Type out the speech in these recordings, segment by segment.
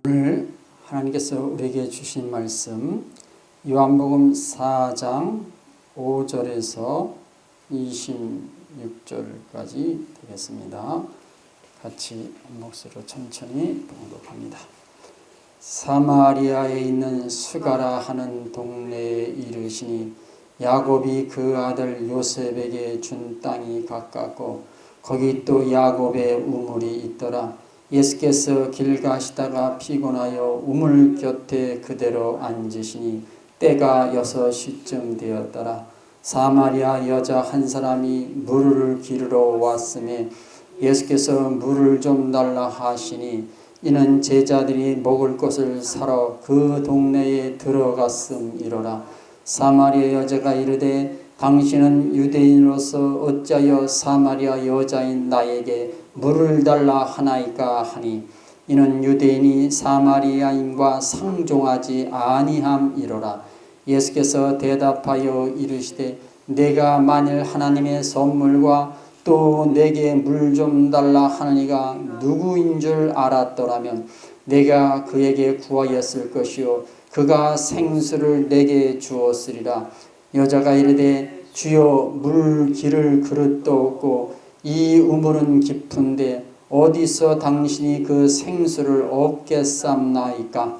오늘 하나님께서 우리에게 주신 말씀 요한복음 4장 5절에서 26절까지 되겠습니다. 같이 한 목소리로 천천히 봉독합니다. 사마리아에 있는 수가라 하는 동네에 이르시니 야곱이 그 아들 요셉에게 준 땅이 가깝고 거기 또 야곱의 우물이 있더라. 예수께서 길 가시다가 피곤하여 우물 곁에 그대로 앉으시니 때가 6시쯤 되었더라. 사마리아 여자 한 사람이 물을 기르러 왔음에 예수께서 물을 좀 달라 하시니 이는 제자들이 먹을 것을 사러 그 동네에 들어갔음이로라. 사마리아 여자가 이르되 당신은 유대인으로서 어찌하여 사마리아 여자인 나에게 물을 달라 하나이까 하니 이는 유대인이 사마리아인과 상종하지 아니함이로라. 예수께서 대답하여 이르시되 내가 만일 하나님의 선물과 또 내게 물 좀 달라 하느니가 누구인 줄 알았더라면 내가 그에게 구하였을 것이요 그가 생수를 내게 주었으리라. 여자가 이르되 주여 물 기를 그릇도 없고 이 우물은 깊은데 어디서 당신이 그 생수를 얻겠삼나이까?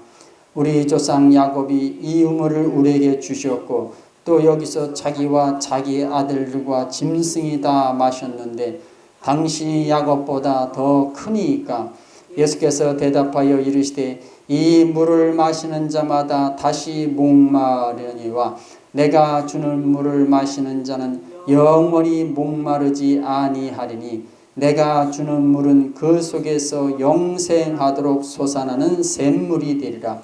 우리 조상 야곱이 이 우물을 우리에게 주셨고 또 여기서 자기와 자기 아들들과 짐승이 다 마셨는데 당신이 야곱보다 더 크니까? 예수께서 대답하여 이르시되 이 물을 마시는 자마다 다시 목마르니와 내가 주는 물을 마시는 자는 영원히 목마르지 아니하리니 내가 주는 물은 그 속에서 영생하도록 솟아나는 샘물이 되리라.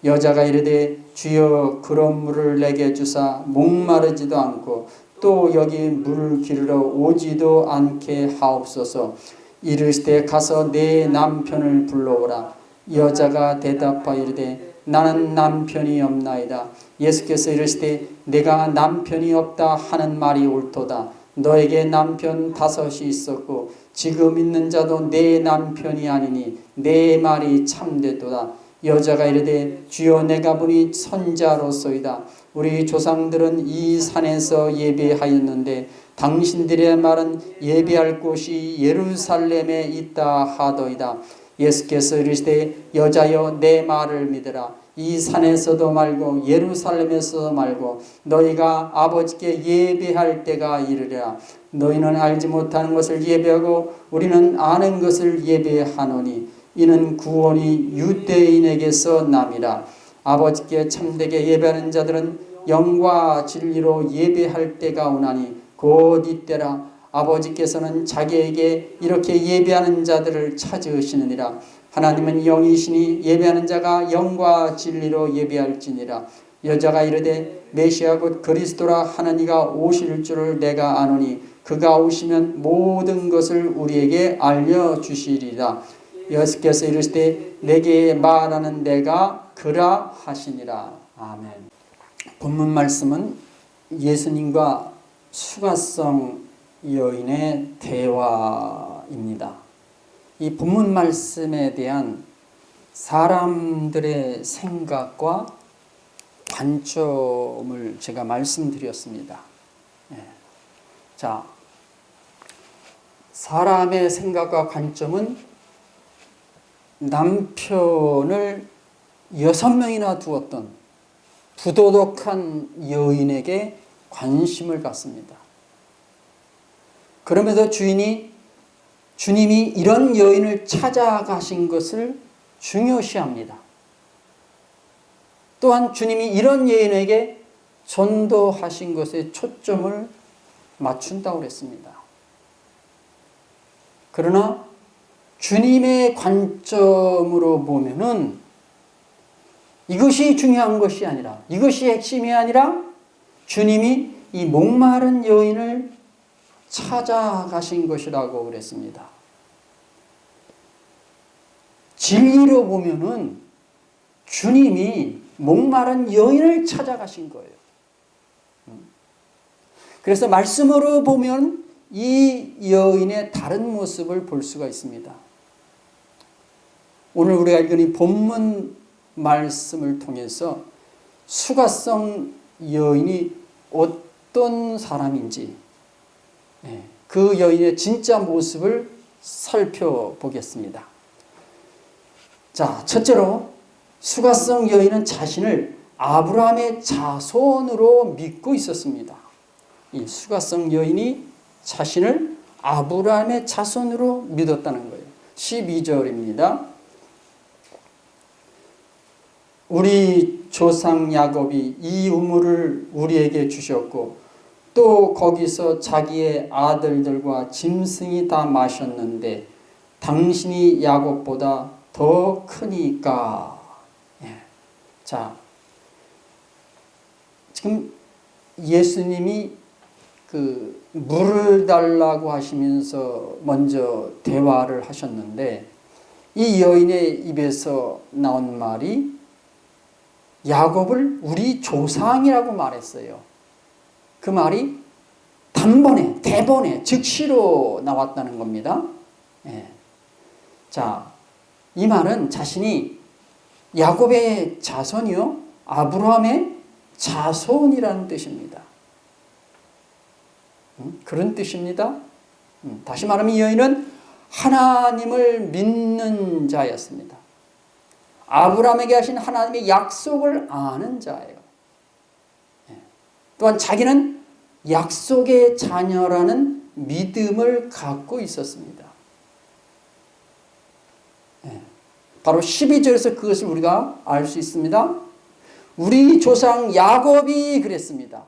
여자가 이르되 주여 그런 물을 내게 주사 목마르지도 않고 또 여기 물을 기르러 오지도 않게 하옵소서. 이르시되 가서 내 남편을 불러오라. 여자가 대답하여 이르되 나는 남편이 없나이다. 예수께서 이르시되 내가 남편이 없다 하는 말이 옳도다. 너에게 남편 5이 있었고 지금 있는 자도 내 남편이 아니니 내 말이 참되도다. 여자가 이르되 주여 내가 보니 선자로소이다. 우리 조상들은 이 산에서 예배하였는데 당신들의 말은 예배할 곳이 예루살렘에 있다 하더이다. 예수께서 이르시되 여자여 내 말을 믿으라. 이 산에서도 말고 예루살렘에서도 말고 너희가 아버지께 예배할 때가 이르리라. 너희는 알지 못하는 것을 예배하고 우리는 아는 것을 예배하노니 이는 구원이 유대인에게서 남이라. 아버지께 참되게 예배하는 자들은 영과 진리로 예배할 때가 오나니 곧 이때라. 아버지께서는 자기에게 이렇게 예배하는 자들을 찾으시느니라. 하나님은 영이시니 예배하는 자가 영과 진리로 예배할지니라. 여자가 이르되 메시아 곧 그리스도라 하느니가 오실 줄을 내가 아노니 그가 오시면 모든 것을 우리에게 알려주시리라. 예수께서 이르시되 내게 말하는 내가 그라 하시니라. 아멘. 본문 말씀은 예수님과 수가성 여인의 대화입니다. 이 본문 말씀에 대한 사람들의 생각과 관점을 제가 말씀드렸습니다. 자, 사람의 생각과 관점은 남편을 6명이나 두었던 부도덕한 여인에게 관심을 갖습니다. 그러면서 주님이 이런 여인을 찾아가신 것을 중요시합니다. 또한 주님이 이런 여인에게 전도하신 것에 초점을 맞춘다고 했습니다. 그러나 주님의 관점으로 보면은 이것이 중요한 것이 아니라, 이것이 핵심이 아니라 주님이 이 목마른 여인을 찾아가신 것이라고 그랬습니다. 진리로 보면은 주님이 목마른 여인을 찾아가신 거예요. 그래서 말씀으로 보면 이 여인의 다른 모습을 볼 수가 있습니다. 오늘 우리가 읽은 이 본문 말씀을 통해서 수가성 여인이 어떤 사람인지 그 여인의 진짜 모습을 살펴보겠습니다. 자, 첫째로 수가성 여인은 자신을 아브라함의 자손으로 믿고 있었습니다. 이 수가성 여인이 자신을 아브라함의 자손으로 믿었다는 거예요. 12절입니다. 우리 조상 야곱이 이 우물을 우리에게 주셨고 또 거기서 자기의 아들들과 짐승이 다 마셨는데 당신이 야곱보다 더 크니까. 자, 지금 예수님이 그 물을 달라고 하시면서 먼저 대화를 하셨는데 이 여인의 입에서 나온 말이 야곱을 우리 조상이라고 말했어요. 그 말이 단번에, 대번에, 즉시로 나왔다는 겁니다. 자, 이 말은 자신이 야곱의 자손이요, 아브라함의 자손이라는 뜻입니다. 그런 뜻입니다. 다시 말하면 이 여인은 하나님을 믿는 자였습니다. 아브라함에게 하신 하나님의 약속을 아는 자예요. 또한 자기는 약속의 자녀라는 믿음을 갖고 있었습니다. 바로 12절에서 그것을 우리가 알 수 있습니다. 우리 조상 야곱이 그랬습니다.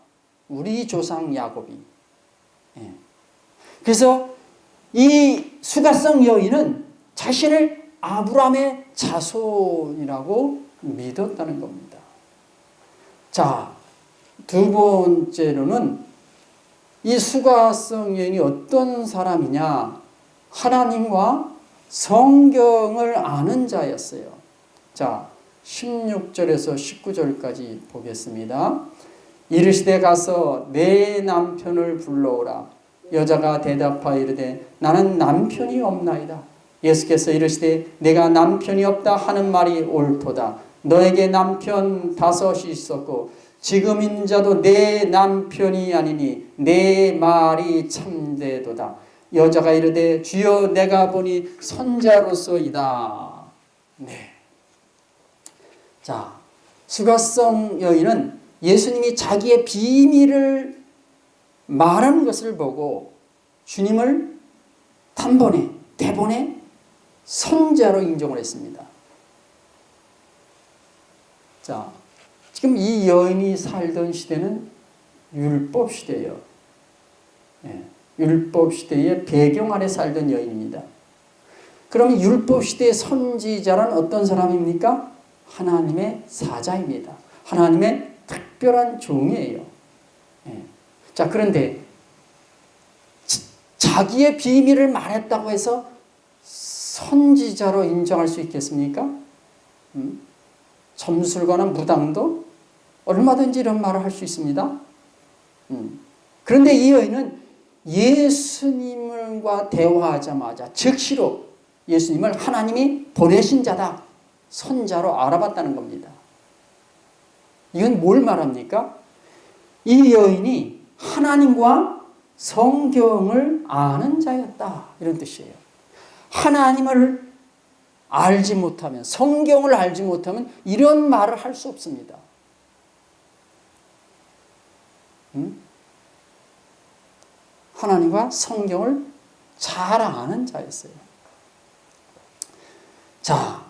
우리 조상 야곱이. 그래서 이 수가성 여인은 자신을 아브라함의 자손이라고 믿었다는 겁니다. 자, 두 번째로는 이 수가성 여인이 어떤 사람이냐? 하나님과 성경을 아는 자였어요. 자, 16절에서 19절까지 보겠습니다. 이르시되 가서 내 남편을 불러오라. 여자가 대답하여 이르되 나는 남편이 없나이다. 예수께서 이르시되 내가 남편이 없다 하는 말이 옳도다. 너에게 남편 5이 있었고 지금인자도 내 남편이 아니니 내 말이 참되도다. 여자가 이르되 주여 내가 보니 선자로서이다. 네. 자, 수가성 여인은 예수님이 자기의 비밀을 말하는 것을 보고 주님을 단번에, 대번에 선자로 인정을 했습니다. 자, 지금 이 여인이 살던 시대는 율법 시대예요. 율법 시대의 배경 아래 살던 여인입니다. 그럼 율법 시대의 선지자란 어떤 사람입니까? 하나님의 사자입니다. 하나님의 특별한 종이에요. 자, 그런데 자기의 비밀을 말했다고 해서 선지자로 인정할 수 있겠습니까? 점술거나 무당도 얼마든지 이런 말을 할 수 있습니다. 그런데 이 여인은 예수님과 대화하자마자 즉시로 예수님을 하나님이 보내신 자다, 선자로 알아봤다는 겁니다. 이건 뭘 말합니까? 이 여인이 하나님과 성경을 아는 자였다, 이런 뜻이에요. 하나님을 알지 못하면, 성경을 알지 못하면 이런 말을 할 수 없습니다. 하나님과 성경을 잘 아는 자였어요. 자,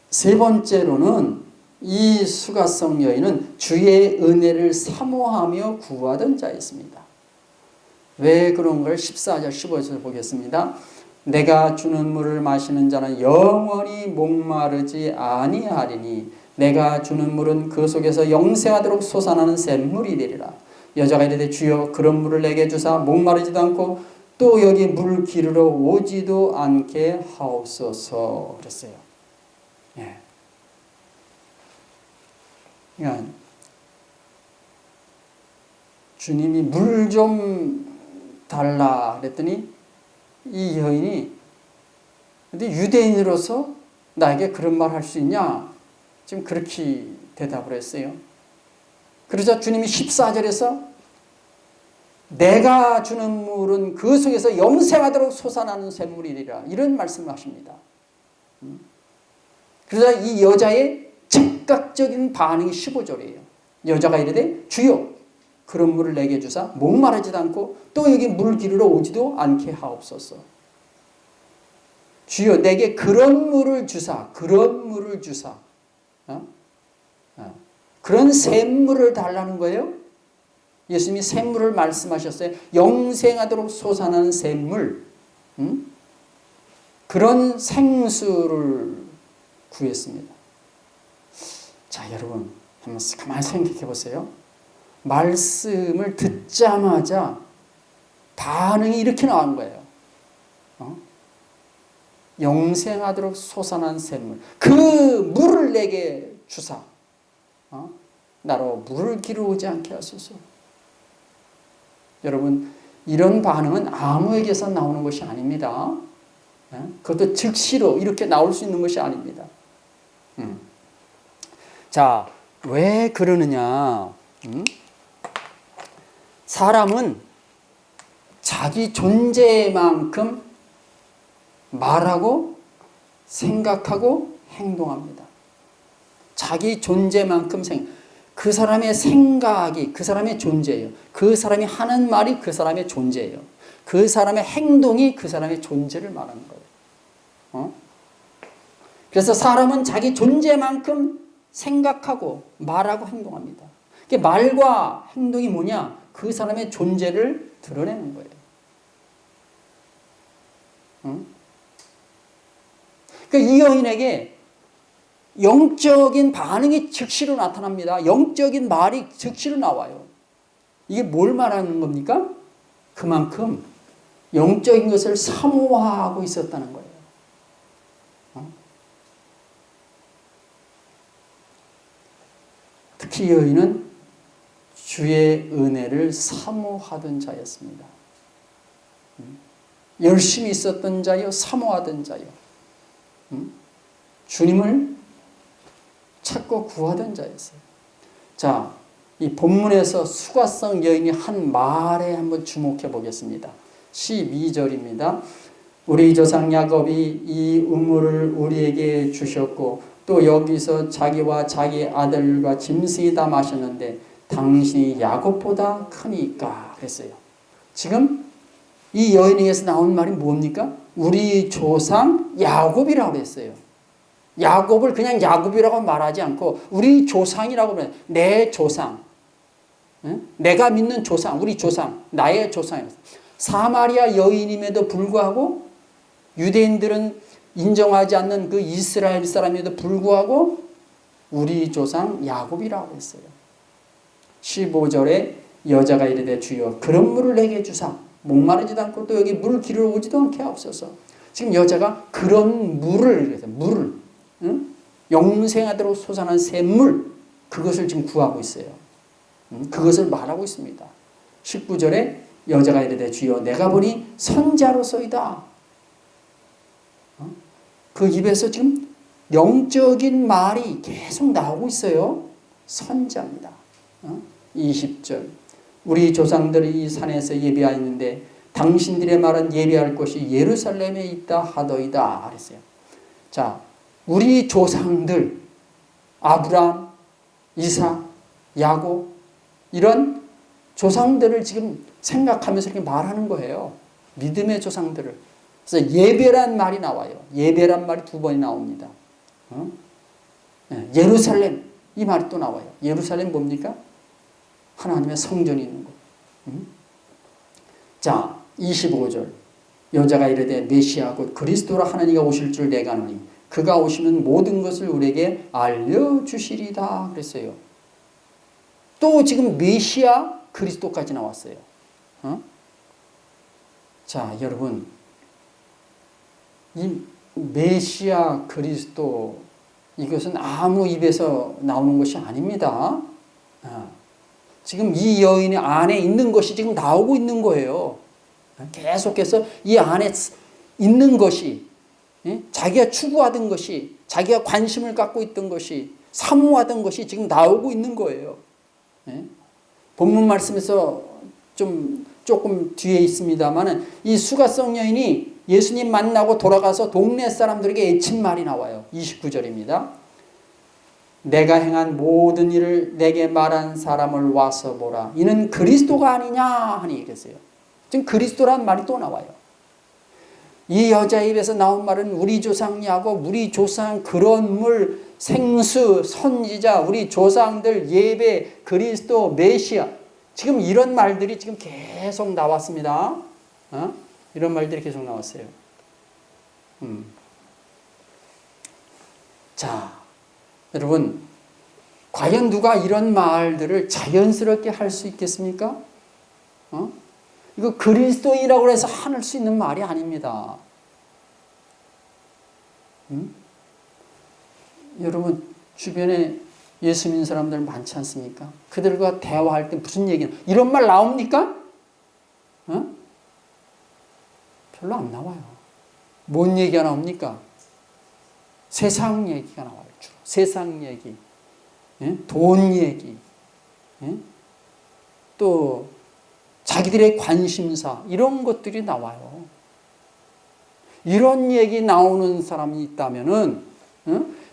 세 번째로는 이 수가성 여인은 주의 은혜를 사모하며 구하던 자였습니다. 왜 그런 걸 14절 15절 보겠습니다. 내가 주는 물을 마시는 자는 영원히 목마르지 아니하리니 내가 주는 물은 그 속에서 영생하도록 솟아나는 샘물이 되리라. 여자가 이르되 주여 그런 물을 내게 주사 목마르지도 않고 또 여기 물 기르러 오지도 않게 하옵소서 그랬어요. 그러니까 주님이 물 좀 달라 그랬더니 이 여인이 근데 유대인으로서 나에게 그런 말 할 수 있냐? 지금 그렇게 대답을 했어요. 그러자 주님이 14절에서 내가 주는 물은 그 속에서 영생하도록 솟아나는 샘물이리라, 이런 말씀을 하십니다. 그러자 이 여자의 즉각적인 반응이 15절이에요. 여자가 이르되 주여 그런 물을 내게 주사 목마르지도 않고 또 여기 물 기르러 오지도 않게 하옵소서. 주여 내게 그런 물을 주사, 그런 물을 주사, 그런 샘물을 달라는 거예요. 예수님이 샘물을 말씀하셨어요. 영생하도록 솟아나는 샘물, 그런 생수를 구했습니다. 자, 여러분 한번 가만히 생각해 보세요. 말씀을 듣자마자 반응이 이렇게 나온 거예요. 영생하도록 솟아난 샘물, 그 물을 내게 주사 나로 물을 기르지 않게 하소서. 여러분, 이런 반응은 아무에게서 나오는 것이 아닙니다. 그것도 즉시로 이렇게 나올 수 있는 것이 아닙니다. 자, 왜 그러느냐? 사람은 자기 존재만큼 말하고 생각하고 행동합니다. 자기 존재만큼 그 사람의 생각이 그 사람의 존재예요. 그 사람이 하는 말이 그 사람의 존재예요. 그 사람의 행동이 그 사람의 존재를 말하는 거예요. 그래서 사람은 자기 존재만큼 생각하고 말하고 행동합니다. 말과 행동이 뭐냐? 그 사람의 존재를 드러내는 거예요. 그러니까 이 여인에게 영적인 반응이 즉시로 나타납니다. 영적인 말이 즉시로 나와요. 이게 뭘 말하는 겁니까? 그만큼 영적인 것을 사모하고 있었다는 거예요. 특히 이 여인은 주의 은혜를 사모하던 자였습니다. 열심히 있었던 자요, 사모하던 자요. 주님을 찾고 구하던 자였어요. 자, 이 본문에서 수가성 여인이 한 말에 한번 주목해 보겠습니다. 12절입니다. 우리 조상 야곱이 이 우물을 우리에게 주셨고 또 여기서 자기와 자기 아들과 짐승이 다 마셨는데 당신이 야곱보다 크니까 그랬어요. 지금 이 여인에게서 나온 말이 뭡니까? 우리 조상 야곱이라고 했어요. 야곱을 그냥 야곱이라고 말하지 않고 우리 조상이라고 그래요. 내 조상, 내가 믿는 조상, 우리 조상, 나의 조상. 사마리아 여인임에도 불구하고 유대인들은 인정하지 않는 그 이스라엘 사람임에도 불구하고 우리 조상 야곱이라고 했어요. 15절에 여자가 이르되 주여 그런 물을 내게 주사 목마르지도 않고 또 여기 물 기르러 오지도 않게 하옵소서. 지금 여자가 그런 물을 영생하도록 솟아난 샘물, 그것을 지금 구하고 있어요. 그것을 말하고 있습니다. 19절에 여자가 이르되 주여 내가 보니 선자로서이다. 그 입에서 지금 영적인 말이 계속 나오고 있어요. 선자입니다. 20절 우리 조상들이 이 산에서 예배하였는데 당신들의 말은 예배할 곳이 예루살렘에 있다 하더이다 그랬어요. 자, 우리 조상들 아브라함, 이삭, 야곱 이런 조상들을 지금 생각하면서 이렇게 말하는 거예요. 믿음의 조상들을. 그래서 예배란 말이 나와요. 예배란 말이 두 번이 나옵니다. 예루살렘 이 말이 또 나와요. 예루살렘 뭡니까? 하나님의 성전이 있는 곳. 자, 25절 여자가 이르되 메시아 곧 그리스도라 하나니가 오실 줄 내가 아노니 그가 오시면 모든 것을 우리에게 알려주시리다 그랬어요. 또 지금 메시아 그리스도까지 나왔어요. 자, 여러분 이 메시아 그리스도 이것은 아무 입에서 나오는 것이 아닙니다. 지금 이 여인의 안에 있는 것이 지금 나오고 있는 거예요. 계속해서 이 안에 있는 것이 자기가 추구하던 것이, 자기가 관심을 갖고 있던 것이, 사모하던 것이 지금 나오고 있는 거예요. 본문 말씀에서 조금 뒤에 있습니다만 이 수가성 여인이 예수님 만나고 돌아가서 동네 사람들에게 애친 말이 나와요. 29절입니다. 내가 행한 모든 일을 내게 말한 사람을 와서 보라. 이는 그리스도가 아니냐 하니 그랬어요. 지금 그리스도란 말이 또 나와요. 이 여자 입에서 나온 말은 우리 조상 야곱, 우리 조상 그런물, 생수, 선지자, 우리 조상들 예배, 그리스도, 메시아. 지금 이런 말들이 지금 계속 나왔습니다. 이런 말들이 계속 나왔어요. 자, 여러분, 과연 누가 이런 말들을 자연스럽게 할 수 있겠습니까? 이거 그리스도인이라고 해서 할 수 있는 말이 아닙니다. 여러분, 주변에 예수 믿는 사람들 많지 않습니까? 그들과 대화할 때 무슨 얘기는, 이런 말 나옵니까? 별로 안 나와요. 뭔 얘기가 나옵니까? 세상 얘기가 나와요. 주로. 세상 얘기, 돈 얘기, 또 자기들의 관심사, 이런 것들이 나와요. 이런 얘기 나오는 사람이 있다면은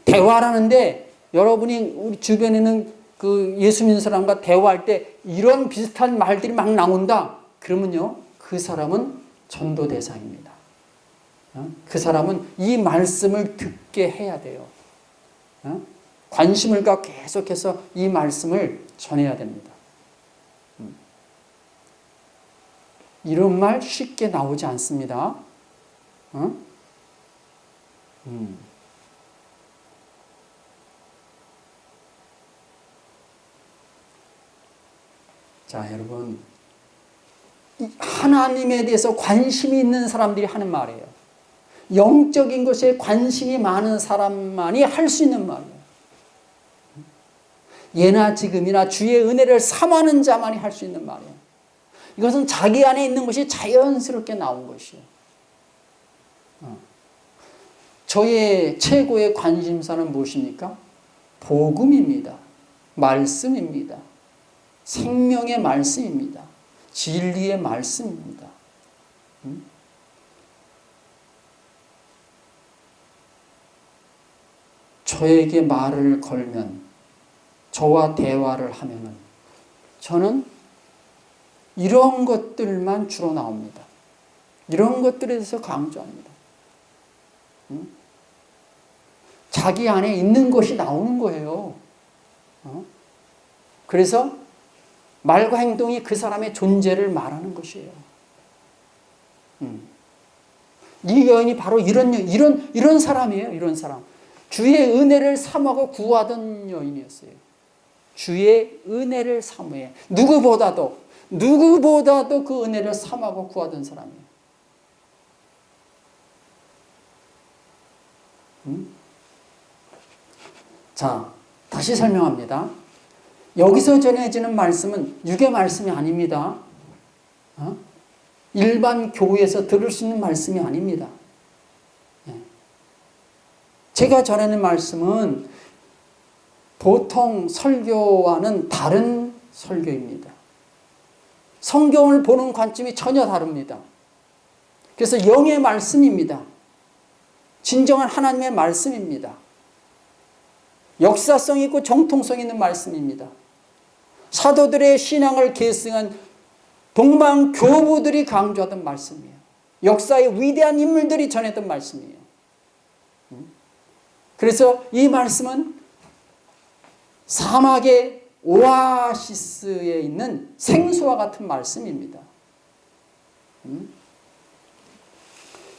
대화를 하는데 여러분이 우리 주변에는 그 예수 믿는 사람과 대화할 때 이런 비슷한 말들이 막 나온다. 그러면요, 그 사람은 전도 대상입니다. 그 사람은 이 말씀을 듣게 해야 돼요. 관심을 갖고 계속해서 이 말씀을 전해야 됩니다. 이런 말 쉽게 나오지 않습니다. 자, 여러분, 하나님에 대해서 관심이 있는 사람들이 하는 말이에요. 영적인 것에 관심이 많은 사람만이 할 수 있는 말이에요. 예나 지금이나 주의 은혜를 삼하는 자만이 할 수 있는 말이에요. 이것은 자기 안에 있는 것이 자연스럽게 나온 것이에요. 저의 최고의 관심사는 무엇입니까? 복음입니다. 말씀입니다. 생명의 말씀입니다. 진리의 말씀입니다. 저에게 말을 걸면, 저와 대화를 하면은 저는 이런 것들만 주로 나옵니다. 이런 것들에 대해서 강조합니다. 자기 안에 있는 것이 나오는 거예요. 그래서 말과 행동이 그 사람의 존재를 말하는 것이에요. 이 여인이 바로 이런 사람이에요. 이런 사람. 주의 은혜를 삼하고 구하던 여인이었어요. 주의 은혜를 사모해. 누구보다도 그 은혜를 삼하고 구하던 사람이에요. 자, 다시 설명합니다. 여기서 전해지는 말씀은 육의 말씀이 아닙니다. 일반 교회에서 들을 수 있는 말씀이 아닙니다. 제가 전하는 말씀은 보통 설교와는 다른 설교입니다. 성경을 보는 관점이 전혀 다릅니다. 그래서 영의 말씀입니다. 진정한 하나님의 말씀입니다. 역사성 있고 정통성 있는 말씀입니다. 사도들의 신앙을 계승한 동방 교부들이 강조하던 말씀이에요. 역사의 위대한 인물들이 전했던 말씀이에요. 그래서 이 말씀은 사막의 오아시스에 있는 생수와 같은 말씀입니다.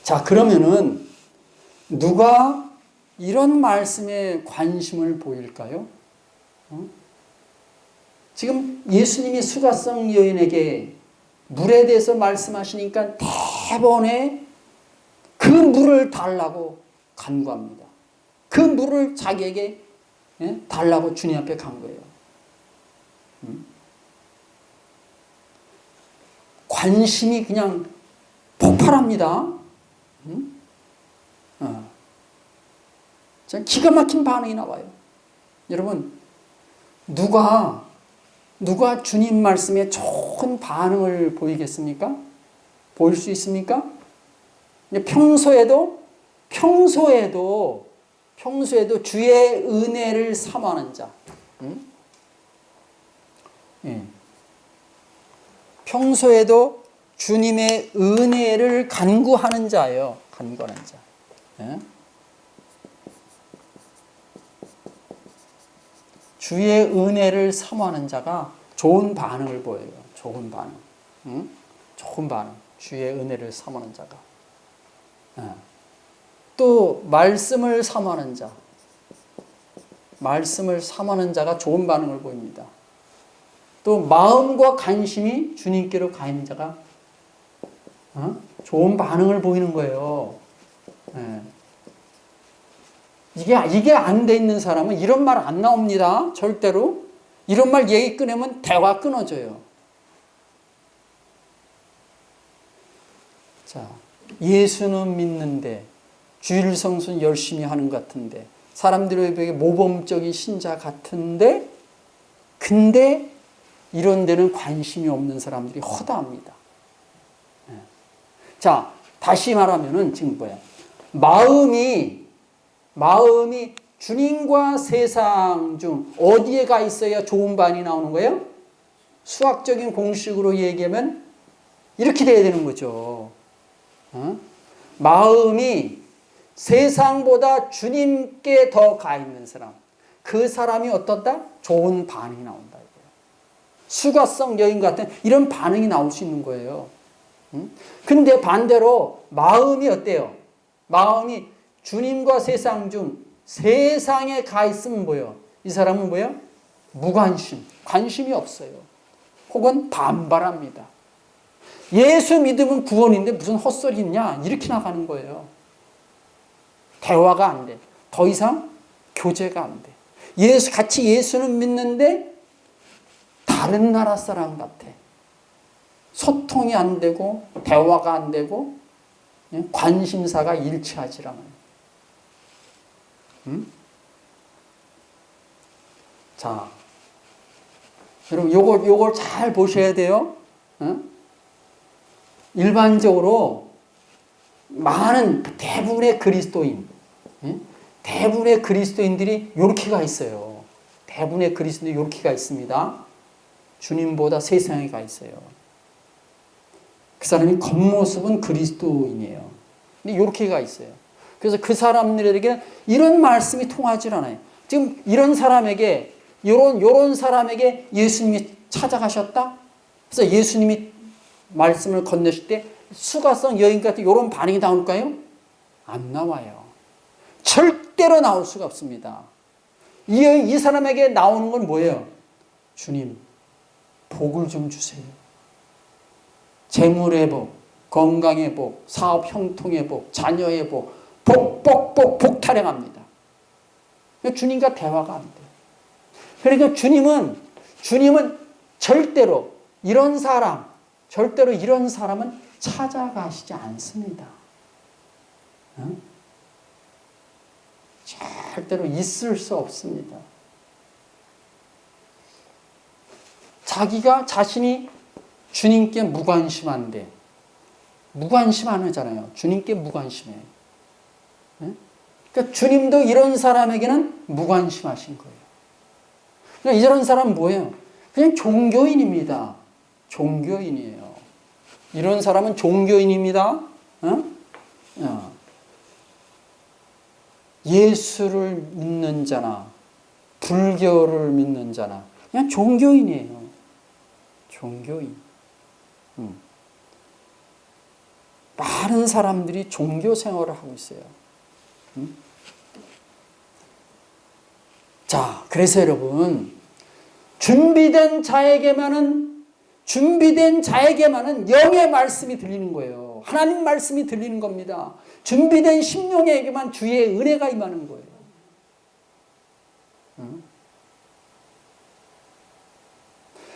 자, 그러면은 누가 이런 말씀에 관심을 보일까요? 지금 예수님이 수가성 여인에게 물에 대해서 말씀하시니까 대번에 그 물을 달라고 간구합니다. 그 물을 자기에게 달라고 주님 앞에 간 거예요. 관심이 그냥 폭발합니다. 기가 막힌 반응이 나와요. 여러분, 누가 주님 말씀에 좋은 반응을 보이겠습니까? 보일 수 있습니까? 평소에도 주의 은혜를 사모하는 자. 평소에도 주님의 은혜를 간구하는 자예요. 간구하는 자. 주의 은혜를 사모하는 자가 좋은 반응을 보여요. 좋은 반응. 좋은 반응. 주의 은혜를 사모하는 자가. 또 말씀을 사모하는 자. 말씀을 사모하는 자가 좋은 반응을 보입니다. 또 마음과 관심이 주님께로 가 있는 자가 좋은 반응을 보이는 거예요. 이게 안 돼 있는 사람은 이런 말 안 나옵니다. 절대로. 이런 말 얘기 꺼내면 대화 끊어져요. 자, 예수는 믿는데 주일 성수는 열심히 하는 것 같은데 사람들에게 모범적인 신자 같은데 근데 이런 데는 관심이 없는 사람들이 허다합니다. 자, 다시 말하면은 지금 뭐야? 마음이 주님과 세상 중 어디에 가 있어야 좋은 반이 나오는 거예요? 수학적인 공식으로 얘기하면 이렇게 돼야 되는 거죠. 마음이 세상보다 주님께 더 가 있는 사람, 그 사람이 어떻다? 좋은 반응이 나온다. 수가성 여인 같은 이런 반응이 나올 수 있는 거예요. 근데 반대로 마음이 어때요? 마음이 주님과 세상 중 세상에 가 있으면 뭐예요? 이 사람은 뭐예요? 무관심, 관심이 없어요. 혹은 반발합니다. 예수 믿으면 구원인데 무슨 헛소리 있냐? 이렇게 나가는 거예요. 대화가 안 돼. 더 이상 교제가 안 돼. 같이 예수는 믿는데 다른 나라 사람 같아. 소통이 안 되고 대화가 안 되고 관심사가 일치하지 않아요. 자, 여러분 요걸 잘 보셔야 돼요. 일반적으로 많은 대부분의 그리스도인들이 이렇게 가 있어요. 대부분의 그리스도인들이 이렇게 가 있습니다. 주님보다 세상에 가 있어요. 그 사람이 겉모습은 그리스도인이에요. 근데 이렇게 가 있어요. 그래서 그 사람들에게 이런 말씀이 통하지 않아요. 지금 이런 사람에게 요런 사람에게 예수님이 찾아가셨다? 그래서 예수님이 말씀을 건네실 때 수가성 여인 같은 이런 반응이 나올까요? 안 나와요. 절대로 나올 수가 없습니다. 이 사람에게 나오는 건 뭐예요? 주님, 복을 좀 주세요. 재물의 복, 건강의 복, 사업 형통의 복, 자녀의 복, 복 타령합니다. 주님과 대화가 안 돼요. 그러니까 주님은 절대로 이런 사람은 찾아가시지 않습니다. 절대로 있을 수 없습니다. 자신이 주님께 무관심한데, 무관심 안 하잖아요. 주님께 무관심해요. 그러니까 주님도 이런 사람에게는 무관심하신 거예요. 그러니까 이런 사람은 뭐예요? 그냥 종교인입니다. 종교인이에요. 이런 사람은 종교인입니다. 예수를 믿는 자나 불교를 믿는 자나 그냥 종교인이에요. 종교인. 많은 사람들이 종교 생활을 하고 있어요. 자, 그래서 여러분, 준비된 자에게만은 영의 말씀이 들리는 거예요. 하나님 말씀이 들리는 겁니다. 준비된 심령에게만 주의 은혜가 임하는 거예요.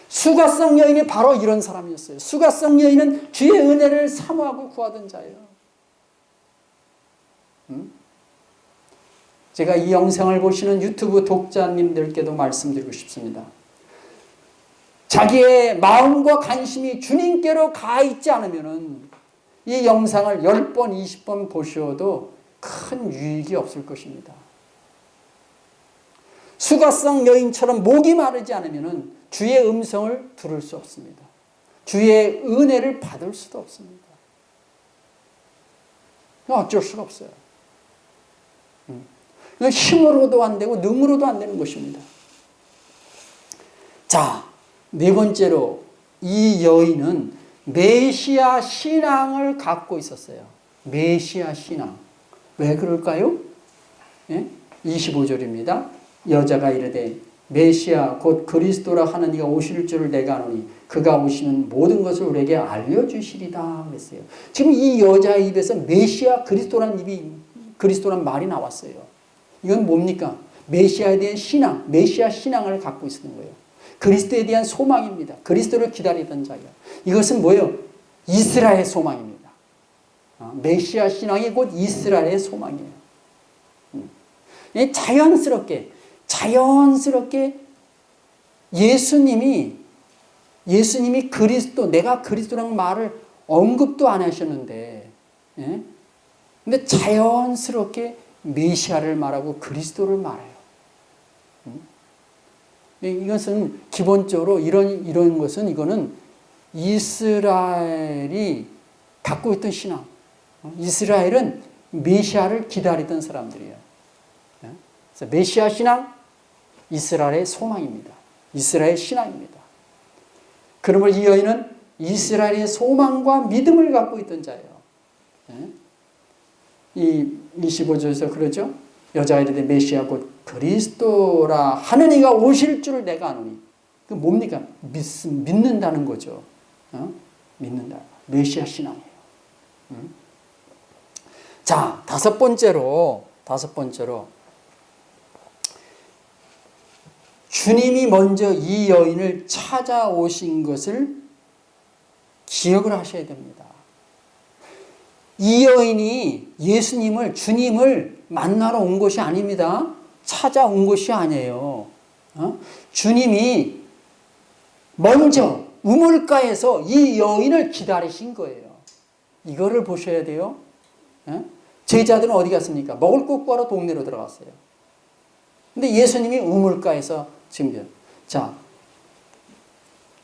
수가성 여인이 바로 이런 사람이었어요. 수가성 여인은 주의 은혜를 사모하고 구하던 자예요. 제가 이 영상을 보시는 유튜브 독자님들께도 말씀드리고 싶습니다. 자기의 마음과 관심이 주님께로 가 있지 않으면 이 영상을 10번, 20번 보셔도 큰 유익이 없을 것입니다. 수가성 여인처럼 목이 마르지 않으면 주의 음성을 들을 수 없습니다. 주의 은혜를 받을 수도 없습니다. 어쩔 수가 없어요. 힘으로도 안 되고 능으로도 안 되는 것입니다. 자, 네 번째로 이 여인은 메시아 신앙을 갖고 있었어요. 메시아 신앙. 왜 그럴까요? 25절입니다. 여자가 이르되 메시아 곧 그리스도라 하는 이가 오실 줄을 내가 아노니 그가 오시면 모든 것을 우리에게 알려주시리다 그랬어요. 지금 이 여자 입에서 메시아 그리스도란 말이 나왔어요. 이건 뭡니까? 메시아에 대한 신앙, 메시아 신앙을 갖고 있는 거예요. 그리스도에 대한 소망입니다. 그리스도를 기다리던 자예요. 이것은 뭐예요? 이스라엘의 소망입니다. 메시아 신앙이 곧 이스라엘의 소망이에요. 자연스럽게 예수님이 그리스도, 내가 그리스도라는 말을 언급도 안 하셨는데, 근데 자연스럽게 메시아를 말하고 그리스도를 말해요. 이것은 기본적으로 이런 것은 이거는 이스라엘이 갖고 있던 신앙. 이스라엘은 메시아를 기다리던 사람들이에요. 그래서 메시아 신앙, 이스라엘의 소망입니다. 이스라엘의 신앙입니다. 그러므로 이 여인은 이스라엘의 소망과 믿음을 갖고 있던 자예요. 이 25절에서 그러죠. 여자가 이르되 메시아 곧 그리스도라 하는 이가 오실 줄을 내가 아노니. 그 뭡니까? 믿는다는 거죠. 믿는다. 메시아 신앙이에요. 자, 다섯 번째로 주님이 먼저 이 여인을 찾아오신 것을 기억을 하셔야 됩니다. 이 여인이 주님을 만나러 온 것이 아닙니다. 찾아온 것이 아니에요. 주님이 먼저 우물가에서 이 여인을 기다리신 거예요. 이거를 보셔야 돼요. 제자들은 어디 갔습니까? 먹을 것 구하러 동네로 들어갔어요. 근데 예수님이 우물가에서 지금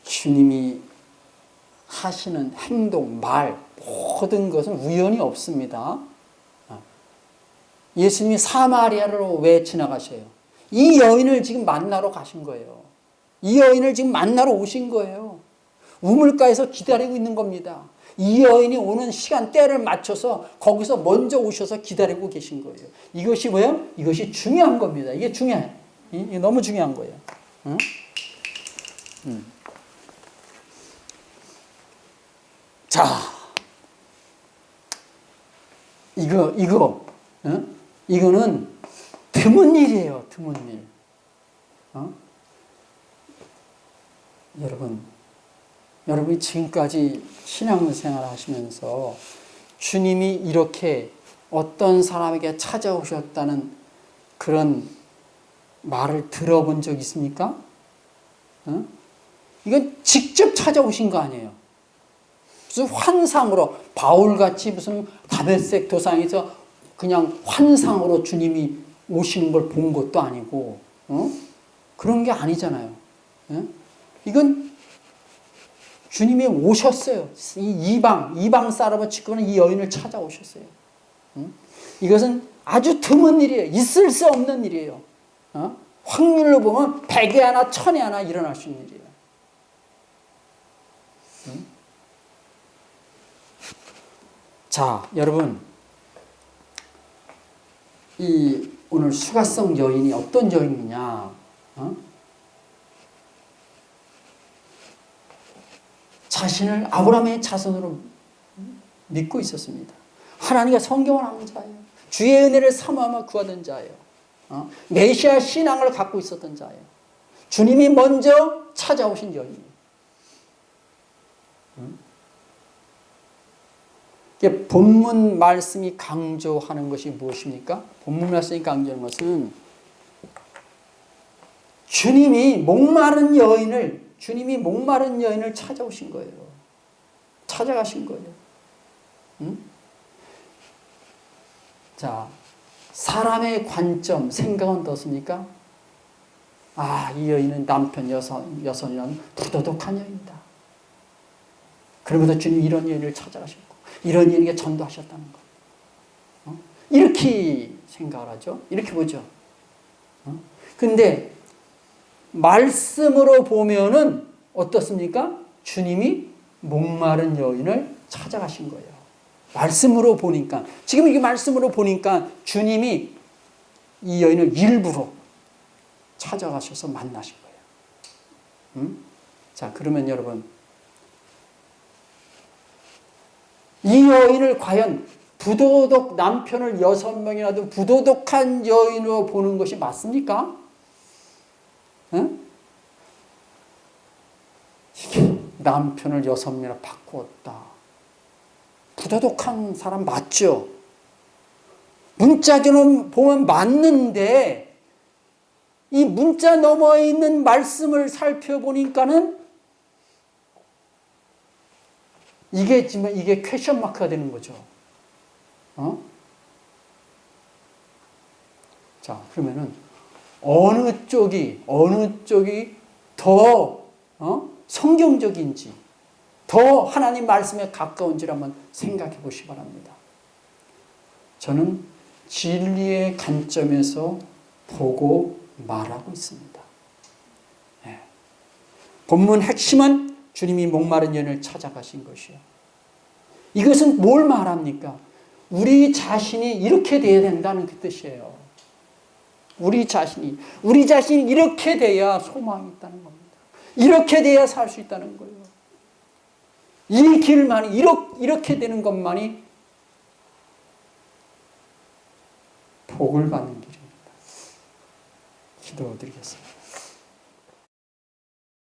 주님이 하시는 행동, 말 모든 것은 우연이 없습니다. 예수님이 사마리아로 왜 지나가셔요? 이 여인을 지금 만나러 가신 거예요. 이 여인을 지금 만나러 오신 거예요. 우물가에서 기다리고 있는 겁니다. 이 여인이 오는 시간 때를 맞춰서 거기서 먼저 오셔서 기다리고 계신 거예요. 이것이 뭐예요? 이것이 중요한 겁니다. 이게 중요해요. 이게 너무 중요한 거예요. 자, 이거는 드문 일이에요. 드문 일. 여러분이 지금까지 신앙생활 하시면서 주님이 이렇게 어떤 사람에게 찾아오셨다는 그런 말을 들어본 적 있습니까? 이건 직접 찾아오신 거 아니에요. 무슨 환상으로 바울같이 무슨 다메섹 도상에서 그냥 환상으로 주님이 오시는 걸 본 것도 아니고 그런 게 아니잖아요. 이건 주님이 오셨어요. 이 이방 사람을 짓고는 이 여인을 찾아오셨어요. 이것은 아주 드문 일이에요. 있을 수 없는 일이에요. 확률로 보면 100에 하나, 1000에 하나 일어날 수 있는 일이에요. 자, 여러분, 이 오늘 수가성 여인이 어떤 여인이냐? 자신을 아브라함의 자손으로 믿고 있었습니다. 하나님과 성경을 아는 자예요. 주의 은혜를 사모하며 구하던 자예요. 메시아 신앙을 갖고 있었던 자예요. 주님이 먼저 찾아오신 여인이에요. 이게 본문 말씀이 강조하는 것이 무엇입니까? 본문 말씀이 강조하는 것은 주님이 목마른 여인을 찾아오신 거예요. 찾아가신 거예요. 응? 자, 사람의 관점, 생각은 어떻습니까? 아, 이 여인은 남편 여선이라는 부도덕한 여인이다. 그러면서 주님이 이런 여인을 찾아가셨고 이런 여인에게 전도하셨다는 거. 이렇게 생각을 하죠. 이렇게 보죠. 근데 말씀으로 보면은 어떻습니까? 주님이 목마른 여인을 찾아가신 거예요. 말씀으로 보니까. 지금 이게 말씀으로 보니까 주님이 이 여인을 일부러 찾아가셔서 만나신 거예요. 자, 그러면 여러분, 이 여인을 과연 남편을 6명이나 둔 부도덕한 여인으로 보는 것이 맞습니까? 응? 남편을 6명이나 바꾸었다. 부도덕한 사람 맞죠? 문자적으로 보면 맞는데 이 문자 너머에 있는 말씀을 살펴보니까는 이게 퀘션 마크가 되는 거죠. 자, 그러면은 어느 쪽이 더 성경적인지, 더 하나님 말씀에 가까운지를 한번 생각해 보시기 바랍니다. 저는 진리의 관점에서 보고 말하고 있습니다. 네. 본문 핵심은 주님이 목마른 여인을 찾아가신 것이요. 이것은 뭘 말합니까? 우리 자신이 이렇게 돼야 된다는 그 뜻이에요. 우리 자신이 이렇게 돼야 소망이 있다는 겁니다. 이렇게 돼야 살 수 있다는 거예요. 이 길만이 이렇게 되는 것만이 복을 받는 길입니다. 기도드리겠습니다.